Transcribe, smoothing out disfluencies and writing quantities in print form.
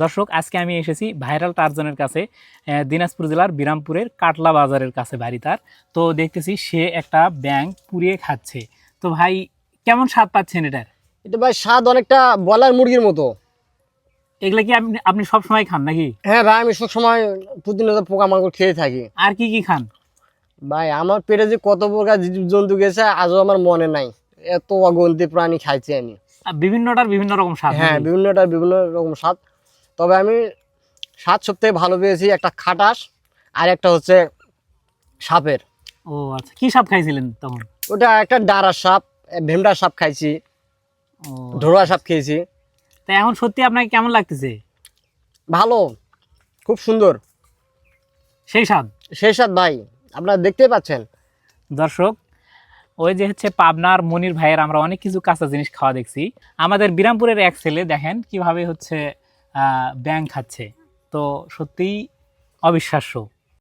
দর্শক, আজকে আমি এসেছি ভাইরাল টারজানের কাছে, দিনাজপুর জেলার বিরামপুরের কাটলা বাজারের কাছে বাড়ি তার। তো দেখতেছি সে একটা ব্যাঙ পুড়িয়ে খাচ্ছে। তো ভাই, কেমন স্বাদ পাচ্ছেন এটার? এটা ভাই স্বাদ অনেকটা ব্রয়লার মুরগির মতো। এগুলা কি আপনি আপনি সব সময় খান নাকি? হ্যাঁ ভাই, আমি সবসময় প্রতিনিয়ত পোকামাকড় খেয়ে থাকি। আর কি কি খান? ভাই আমার পেটে যে কত প্রকার জন্তু গেছে আজও আমার মনে নাই, এত অগন্তি প্রাণী খাইছি আমি। বিভিন্নটার বিভিন্ন রকম স্বাদ হ্যাঁ, নাকি? বিভিন্নটা বিভিন্ন রকম স্বাদ। তবে আমি স্বাদ সবথেকে ভালো পেয়েছি একটা খাটাস, আর একটা হচ্ছে সাপের। ও আচ্ছা, কি সাপ খাইছিলেন তখন? ওটা একটা ডাঁড়ার সাপ, ভেমড়ার সাপ খাইছি, ও, ঢোড়া সাপ খেয়েছি। তা এখন সত্যি আপনাকে কেমন লাগতেছে? ভালো, খুব সুন্দর সেই স্বাদ। সেই স্বাদ ভাই, আপনারা দেখতেই পাচ্ছেন। দর্শক, ওই যে হচ্ছে পাবনার মনির ভাইয়ের আমরা অনেক কিছু কাঁচা জিনিস খাওয়া দেখছি। আমাদের বিরামপুরের এক ছেলে দেখেন কিভাবে হচ্ছে ব্যাঙ খাচ্ছে। তো সত্যিই অবিশ্বাস্য।